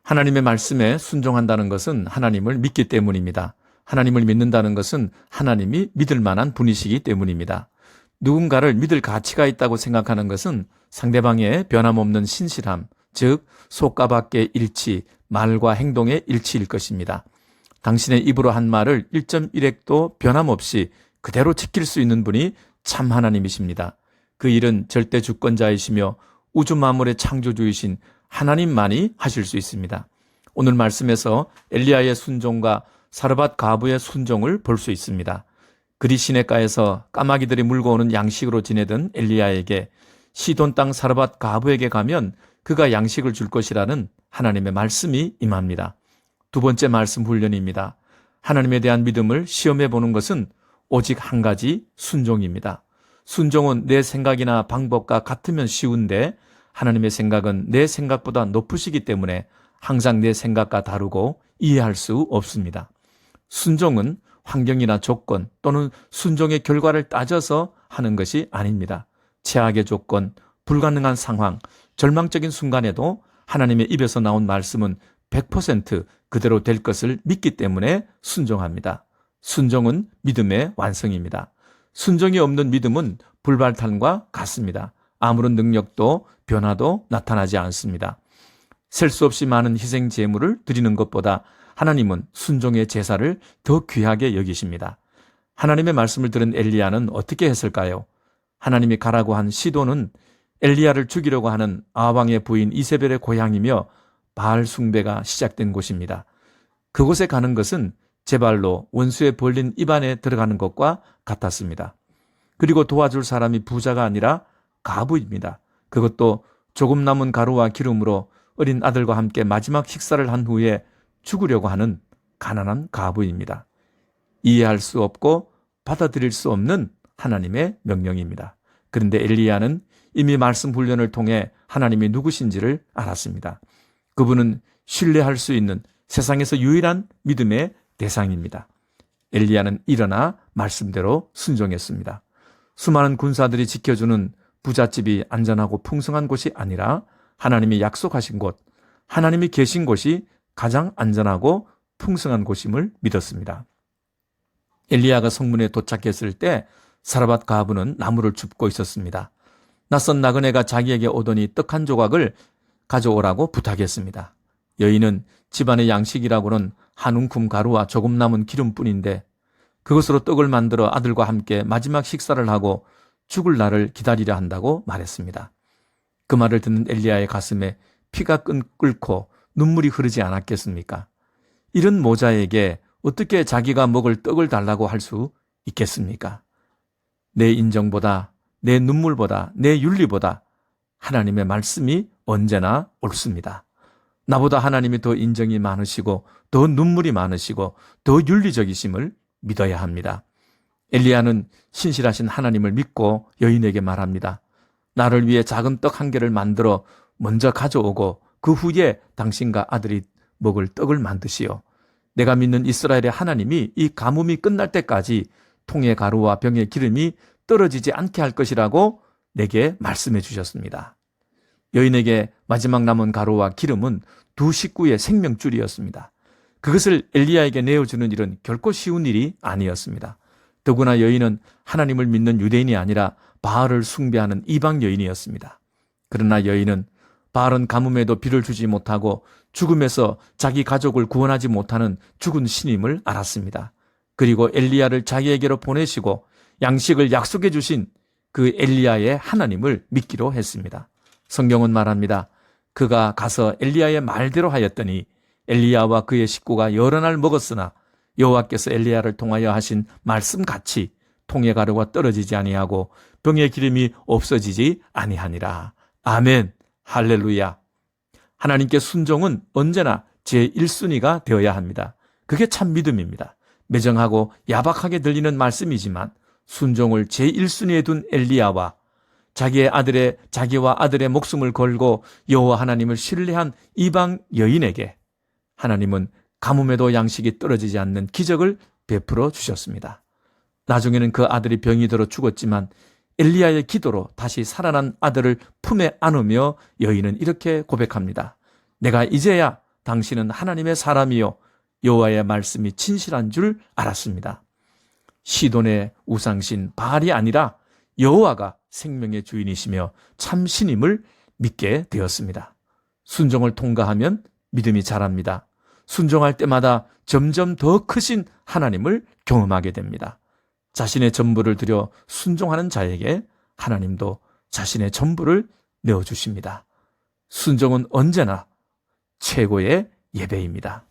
하나님의 말씀에 순종한다는 것은 하나님을 믿기 때문입니다. 하나님을 믿는다는 것은 하나님이 믿을 만한 분이시기 때문입니다. 누군가를 믿을 가치가 있다고 생각하는 것은 상대방의 변함없는 신실함, 즉 속과 밖의 일치, 말과 행동의 일치일 것입니다. 당신의 입으로 한 말을 1.1획도 변함없이 그대로 지킬 수 있는 분이 참 하나님이십니다. 그 일은 절대 주권자이시며 우주 만물의 창조주이신 하나님만이 하실 수 있습니다. 오늘 말씀에서 엘리야의 순종과 사르밧 과부의 순종을 볼 수 있습니다. 그리 시냇가에서 까마귀들이 물고 오는 양식으로 지내던 엘리야에게 시돈 땅 사르밧 과부에게 가면 그가 양식을 줄 것이라는 하나님의 말씀이 임합니다. 두 번째 말씀 훈련입니다. 하나님에 대한 믿음을 시험해 보는 것은 오직 한 가지 순종입니다. 순종은 내 생각이나 방법과 같으면 쉬운데 하나님의 생각은 내 생각보다 높으시기 때문에 항상 내 생각과 다르고 이해할 수 없습니다. 순종은 환경이나 조건 또는 순종의 결과를 따져서 하는 것이 아닙니다. 최악의 조건, 불가능한 상황, 절망적인 순간에도 하나님의 입에서 나온 말씀은 100% 그대로 될 것을 믿기 때문에 순종합니다. 순종은 믿음의 완성입니다. 순종이 없는 믿음은 불발탄과 같습니다. 아무런 능력도 변화도 나타나지 않습니다. 셀 수 없이 많은 희생 제물을 드리는 것보다 하나님은 순종의 제사를 더 귀하게 여기십니다. 하나님의 말씀을 들은 엘리야는 어떻게 했을까요? 하나님이 가라고 한 시돈은 엘리야를 죽이려고 하는 아왕의 부인 이세벨의 고향이며 바알 숭배가 시작된 곳입니다. 그곳에 가는 것은 제 발로 원수의 벌린 입안에 들어가는 것과 같았습니다. 그리고 도와줄 사람이 부자가 아니라 가부입니다. 그것도 조금 남은 가루와 기름으로 어린 아들과 함께 마지막 식사를 한 후에 죽으려고 하는 가난한 가부입니다. 이해할 수 없고 받아들일 수 없는 하나님의 명령입니다. 그런데 엘리야는 이미 말씀 훈련을 통해 하나님이 누구신지를 알았습니다. 그분은 신뢰할 수 있는 세상에서 유일한 믿음의 대상입니다. 엘리야는 일어나 말씀대로 순종했습니다. 수많은 군사들이 지켜주는 부잣집이 안전하고 풍성한 곳이 아니라 하나님이 약속하신 곳, 하나님이 계신 곳이 가장 안전하고 풍성한 곳임을 믿었습니다. 엘리야가 성문에 도착했을 때 사르밧 과부는 나무를 줍고 있었습니다. 낯선 나그네가 자기에게 오더니 떡 한 조각을 가져오라고 부탁했습니다. 여인은 집안의 양식이라고는 한 움큼 가루와 조금 남은 기름뿐인데 그것으로 떡을 만들어 아들과 함께 마지막 식사를 하고 죽을 날을 기다리려 한다고 말했습니다. 그 말을 듣는 엘리야의 가슴에 피가 끓고 눈물이 흐르지 않았겠습니까? 이런 모자에게 어떻게 자기가 먹을 떡을 달라고 할 수 있겠습니까? 내 인정보다, 내 눈물보다, 내 윤리보다 하나님의 말씀이 언제나 옳습니다. 나보다 하나님이 더 인정이 많으시고 더 눈물이 많으시고 더 윤리적이심을 믿어야 합니다. 엘리야는 신실하신 하나님을 믿고 여인에게 말합니다. 나를 위해 작은 떡 한 개를 만들어 먼저 가져오고 그 후에 당신과 아들이 먹을 떡을 만드시오. 내가 믿는 이스라엘의 하나님이 이 가뭄이 끝날 때까지 통의 가루와 병의 기름이 떨어지지 않게 할 것이라고 내게 말씀해 주셨습니다. 여인에게 마지막 남은 가루와 기름은 두 식구의 생명줄이었습니다. 그것을 엘리야에게 내어주는 일은 결코 쉬운 일이 아니었습니다. 더구나 여인은 하나님을 믿는 유대인이 아니라 바알을 숭배하는 이방 여인이었습니다. 그러나 여인은 바알은 가뭄에도 비를 주지 못하고 죽음에서 자기 가족을 구원하지 못하는 죽은 신임을 알았습니다. 그리고 엘리야를 자기에게로 보내시고 양식을 약속해 주신 그 엘리야의 하나님을 믿기로 했습니다. 성경은 말합니다. 그가 가서 엘리야의 말대로 하였더니 엘리야와 그의 식구가 여러 날 먹었으나 여호와께서 엘리야를 통하여 하신 말씀같이 통의 가루가 떨어지지 아니하고 병의 기름이 없어지지 아니하니라. 아멘. 할렐루야. 하나님께 순종은 언제나 제1순위가 되어야 합니다. 그게 참 믿음입니다. 매정하고 야박하게 들리는 말씀이지만 순종을 제1순위에 둔 엘리야와 자기와 아들의 목숨을 걸고 여호와 하나님을 신뢰한 이방 여인에게 하나님은 가뭄에도 양식이 떨어지지 않는 기적을 베풀어 주셨습니다. 나중에는 그 아들이 병이 들어 죽었지만 엘리야의 기도로 다시 살아난 아들을 품에 안으며 여인은 이렇게 고백합니다. 내가 이제야 당신은 하나님의 사람이요 여호와의 말씀이 진실한 줄 알았습니다. 시돈의 우상신 바알이 아니라 여호와가 생명의 주인이시며 참 신임을 믿게 되었습니다. 순종을 통과하면 믿음이 자랍니다. 순종할 때마다 점점 더 크신 하나님을 경험하게 됩니다. 자신의 전부를 들여 순종하는 자에게 하나님도 자신의 전부를 내어주십니다. 순종은 언제나 최고의 예배입니다.